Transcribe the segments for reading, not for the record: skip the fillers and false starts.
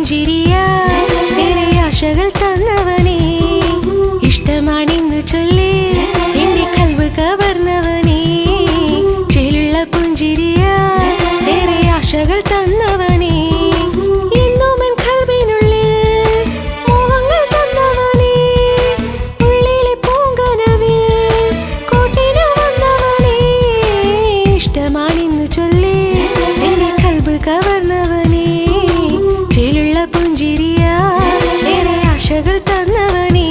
പുഞ്ചിരിയാൽ ആശകൾ തന്നവനേ ഇഷ്ടമാണെന്ന് ചൊല്ലി എന്റെ കൽവ് കവർന്നവനേ ചേലുള്ള പുഞ്ചിരിയാൽ ആശകൾ തന്നവനേ ഇന്നും എൻ കൽവിനുള്ളിൽ മോഹങ്ങൾ തന്നവനേ ഉള്ളിലെ പൂങ്കനവിൽ കൂട്ടിനു വന്നവനേ ഇഷ്ടമാണെന്ന് ചൊല്ലി എന്റെ കൽവ് കവർന്നവനേ ചേലുള്ള പുഞ്ചിരിയാൽ ആശകൾ തന്നവനേ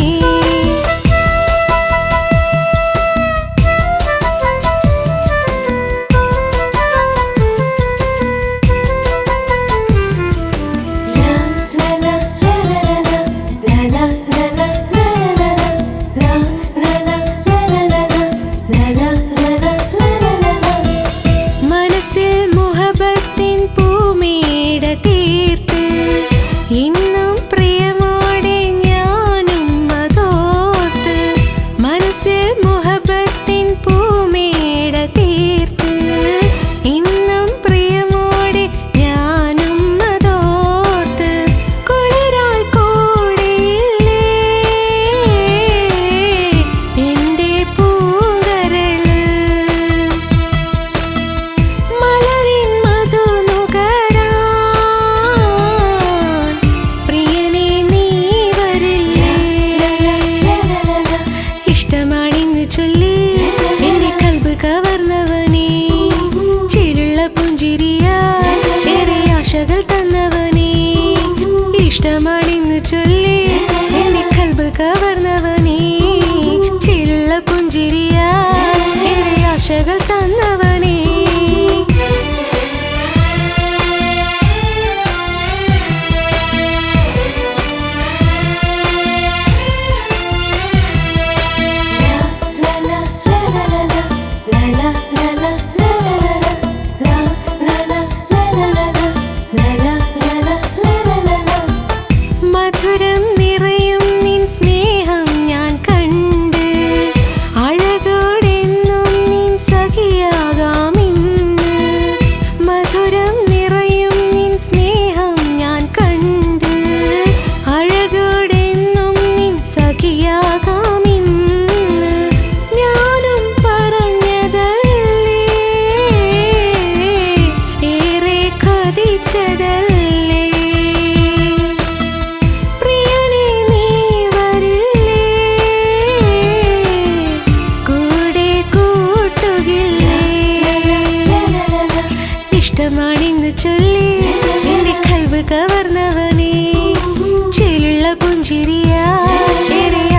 മനസ്സിൽ മുഹബത്തിൻ പൂമേട തീർത്ത് ഇന്നും പ്രിയമോടെ ഞാനും അതോർത്ത് മനസ്സിൽ മുഹബത്തിൻ പൂമേട തീർത്ത് ഇന്നും പ്രിയമോടെ ഞാനും അതോർത്ത് കുളിരായി കൂടെയില്ലേ എന്റെ പൂങ്കരള് മലരിൻ മധു നുകരാൻ പ്രിയനേ നീ വരില്ലേ ഇഷ്ടമാണെന്ന് ചൊല്ലി എന്റെ കൽബ് കവർന്നവനേ ചേലുള്ള പുഞ്ചിരിയാൽ ആശകൾ തന്നവനേ ഇഷ്ടമാണെന്ന് ചൊല്ലി എന്റെ കൽബ് കവർന്നവനേ ചേലുള്ള പുഞ്ചിരിയാൽ ആശകൾ തന്നവനേ മധുരം നിറയും നിൻ സ്നേഹം ഞാൻ കണ്ട് അഴകോടെന്നും നിൻ സഖിയാകാമിന്ന് മധുരം നിറയും നിൻ സ്നേഹം ഞാൻ കണ്ട് അഴകോടെന്നും നിൻ സഖിയാകാമിന്ന് ഞാനും പറഞ്ഞതല്ലേ ഏറെ കൊതിച്ചതല്ലേ പ്രിയനേ നീ വരില്ലേ കൂടെ കൂട്ടുകില്ലേ ഇഷ്ടമാണെന്ന് ചൊല്ലി എന്റെ കൽവ് കവർന്നവനേ ചേലുള്ള പുഞ്ചിരിയാൽ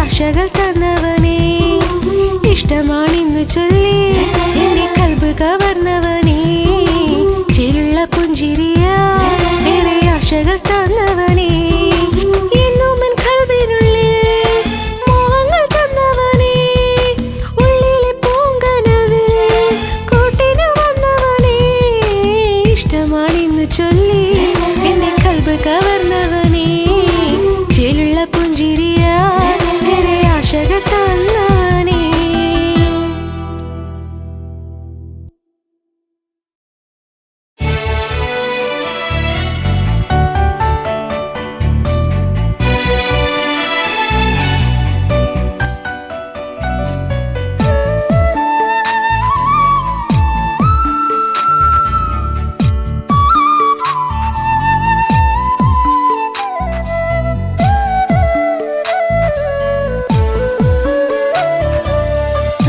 ആശകൾ തന്നവനേ ഇഷ്ടമാണെന്ന് ചൊല്ലി എന്റെ കൽവ് കവർന്നവനേ ചേലുള്ള പുഞ്ചിരിയാൽ ആശകൾ തന്നവനേ എന്നും എൻ കൽവിനുള്ളിൽ മോഹങ്ങൾ തന്നവനേ ഉള്ളിലെ പൂങ്കനവിൽ കൂട്ടിനു വന്നവനേ ഇഷ്ടമാണെന്ന് ചൊല്ലി എന്റെ കൽബ് കവർന്നവനേ ചേലുള്ള പുഞ്ചിരിയാൽ ആശകൾ തന്നവനേ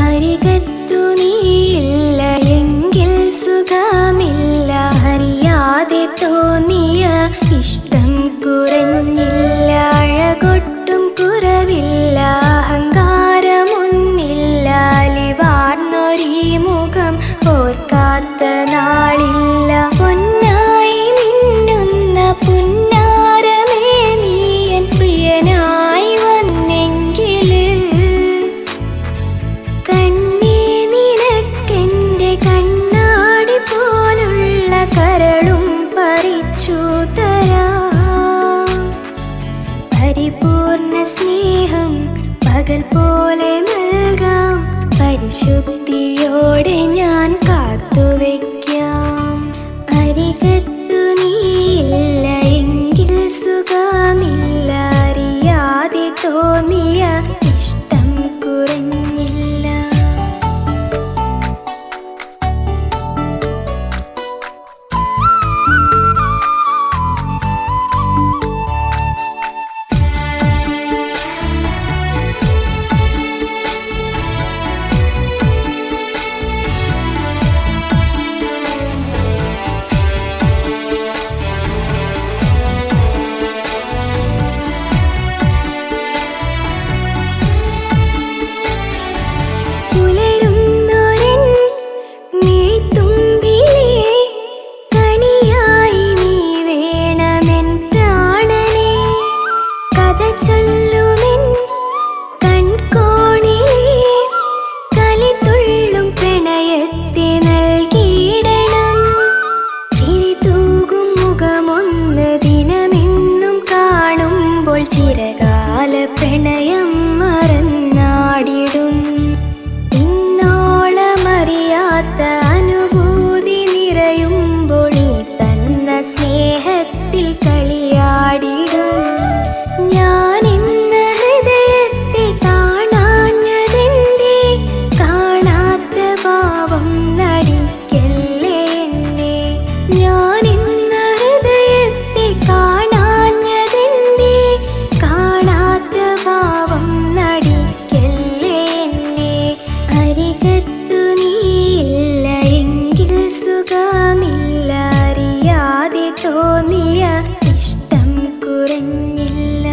അരികത്തു നീയില്ല എങ്കിൽ സുഖമില്ല അറിയാതെ തോന്നിയ ഇഷ്ടം കുറഞ്ഞില്ല അഴകൊട്ടും കുറവില്ല അഹങ്കാരമൊന്നില്ല അലിവാർന്നൊരീ മുഖം ഓർക്കാത്ത നാളില്ല പൊന്നായി മിന്നുന്ന പുന്നാരമേ നീ എൻ പ്രിയനായി വന്നെങ്കില് കണ്ണേ നിനക്കെന്റെ കണ്ണാടി പോലുള്ള കരളും പറിച്ചു തരാം പരിപൂർണ സ്നേഹം പകൽ പോലെ നൽകാം പരിശുദ്ധിയോടെ ഞാൻ കാത്തുവെക്കാം അരികത്തു നീയില്ല എങ്കിൽ സുഖം പ്രണയം മറന്നാടിടും. ഇന്നോളമറിയാത്ത അനുഭൂതി നിറയുമ്പോൾ ഈ തന്ന സ്നേഹത്തിൽ കളിയാടിടും. ഞാൻ ഇന്ന് ഹൃദയത്തെ കാണാഞ്ഞതെന്തേ? കാണാത്ത ഭാവം നടിക്കല്ലേ എന്നെ. ഞാൻ ഇന്ന് ഹൃദയത്തെ കാണാഞ്ഞതെന്തേ? കാണാത്ത ഭാവം നടിക്കല്ലേ എന്നെ. അരികത്തു നീയില്ല എങ്കിൽ സുഖമില്ല. അറിയാതെ തോന്നിയ ഇഷ്ടം കുറഞ്ഞില്ല.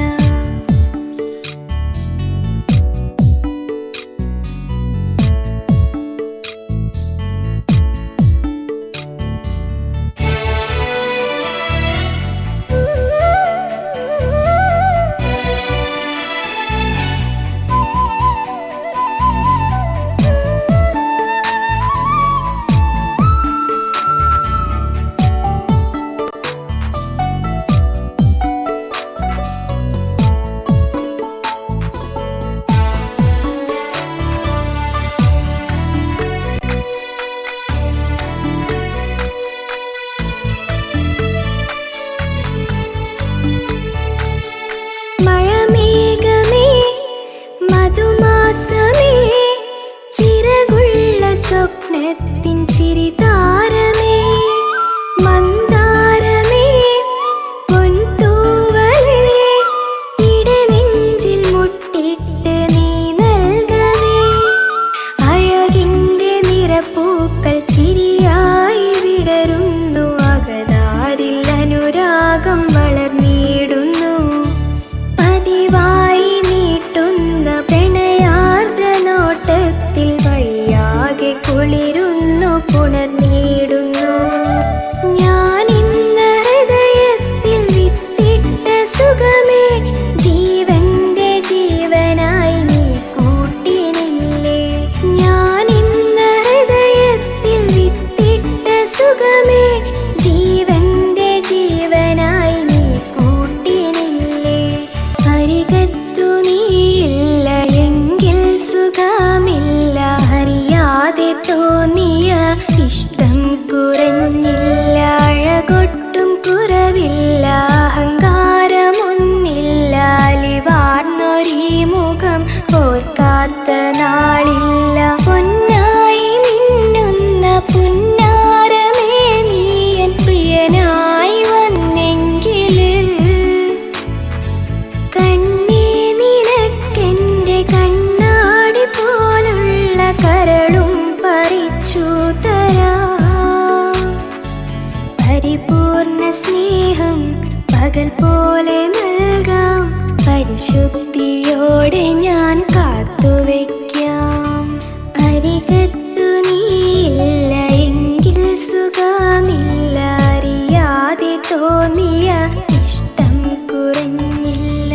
മഴമേഘമേ, മധുമാസമേ, ചിറകുള്ള സ്വപ്നത്തിൻ ചിരിതാരമേ, മന്ദാരമേ, പൊൻതൂവലേ, ഇടനെഞ്ചിൽ മുട്ടിട്ട് നീ നൽകവേ. അഴകിൻ്റെ നിറപ്പൂക്കൾ ചിരിയായി വിടരുന്നു. അകതാരിൽ അനുരാഗം വളർന്നിടുന്നു. പതിവായി നീട്ടുന്ന പ്രണയാർദ്ര നോട്ടത്തിൽ വഴിയാകെ കുളിരുന്നു പുണർന്നിടുന്നു. ഞാൻ ഇന്ന് ഹൃദയത്തിൽ വിത്തിട്ട സുഖമേ, ജീവന്റെ ജീവനായി നീ കൂട്ടിനില്ലേ. ഞാൻ ഇന്ന് ഹൃദയത്തിൽ വിത്തിട്ട സുഖമേ, ജീവന്റെ ജീവനായി നീ കൂട്ടിനില്ലേ. അരികത്തു നീയില്ല എങ്കിൽ സുഖമില്ല. അറിയാതെ തോന്നിയ ഇഷ്ടം കുറഞ്ഞില്ല. അഴകൊട്ടും കുറവില്ല. അഹങ്കാരമൊന്നില്ല. അലിവാർന്നൊരീ മുഖം ഓർക്കാത്ത നാളില്ല. പൊന്നായി മിന്നുന്ന പുന്നാരമേ, നീ എൻ പ്രിയനായി വന്നെങ്കില്. കണ്ണേ നിനക്കെൻ്റെ കണ്ണാടി പോലുള്ള കരളും പറിച്ചു തരാം. പരിപൂർണ സ്നേഹം പകൽ പോലെ നൽകാം. പരിശുദ്ധിയോടെ ഞാൻ കാത്തുവയ്ക്കാം. അരികത്തു നീയില്ല എങ്കിൽ സുഖമില്ല. അറിയാതെ തോന്നിയ ഇഷ്ടം കുറഞ്ഞില്ല.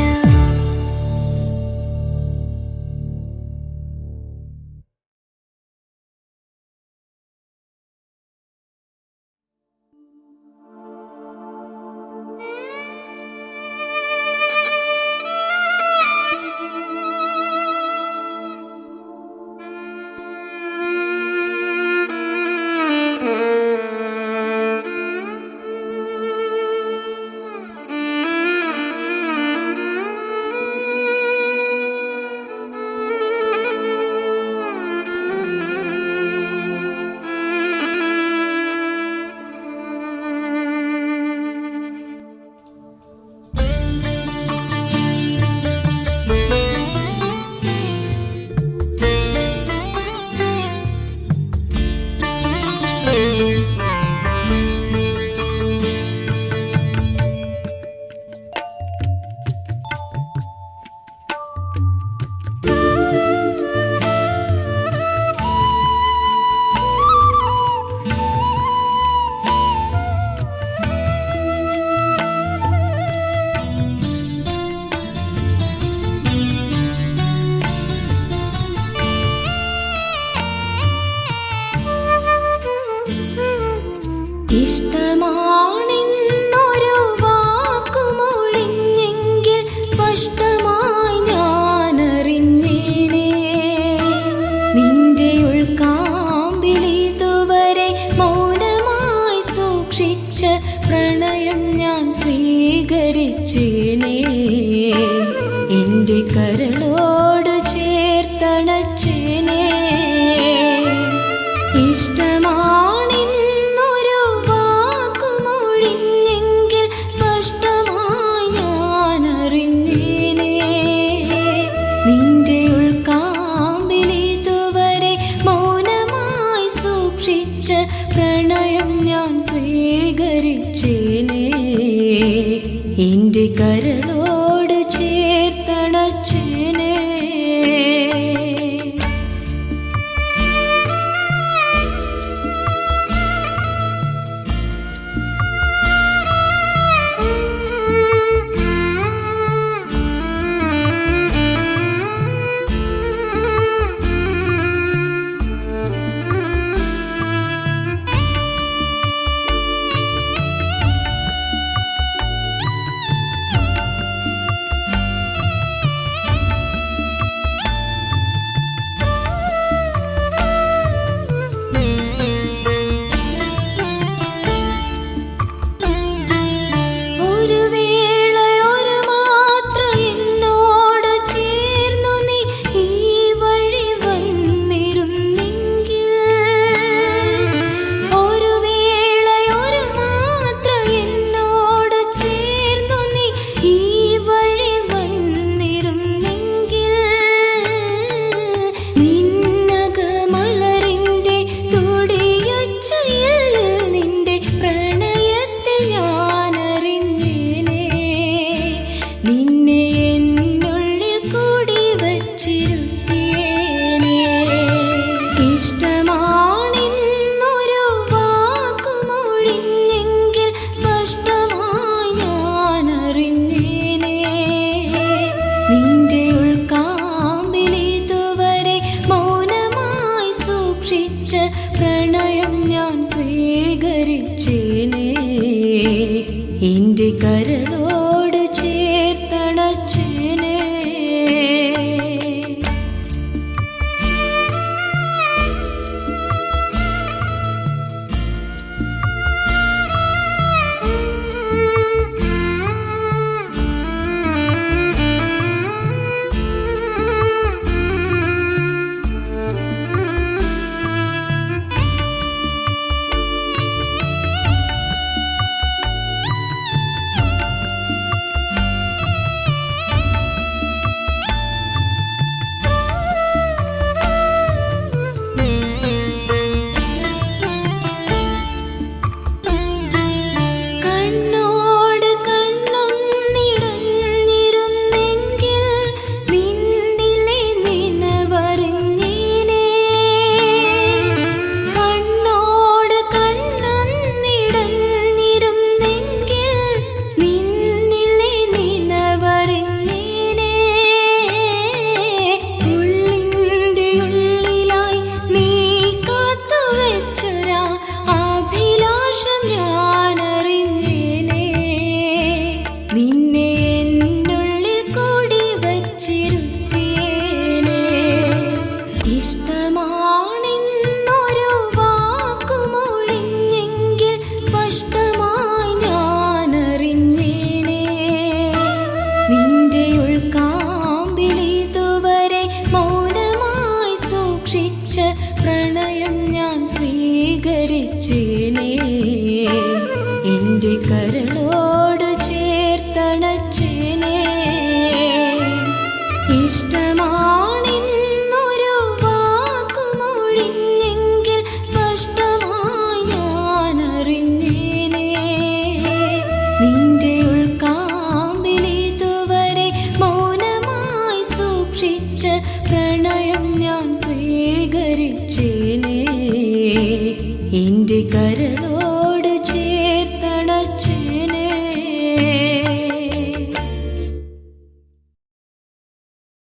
സ്വീകരിച്ചേനേ എൻ്റെ കരളോട് ചേർത്തണച്ചേനേ ഇഷ്ടമാണെന്നൊരു വാക്കുമൊഴിഞ്ഞെങ്കിൽ സ്പഷ്ടമായി ഞാൻ അറിഞ്ഞേനേ നിന്റെ ഉൾക്കാമ്പിലിതുവരെ മൗനമായി സൂക്ഷിച്ച പ്രണയം ഞാൻ സ്വീകരിച്ചേനേ എൻ്റെ കരളോട് ചേർത്തണച്ചേനേ പ്രണയം ഞാൻ സ്വീകരിച്ചേനേ എൻ്റെ കരളോട് ചേർത്തണച്ചേനേ പ്രണയം ഞാൻ സ്വീകരിച്ചേനേ എൻ്റെ കരളോട് ചേർത്തണച്ചേനേ ഇഷ്ടമാണെന്നൊരു വാക്കുമൊഴിഞ്ഞെങ്കിൽ സ്പഷ്ടമായി ഞാൻ അറിഞ്ഞേനേ നിന്റെ ഉൾക്കാമ്പിലിതുവരെ മൗനമായി സൂക്ഷിച്ച പ്രണയം ഞാൻ സ്വീകരിച്ചേനേ എൻ്റെ കരളോ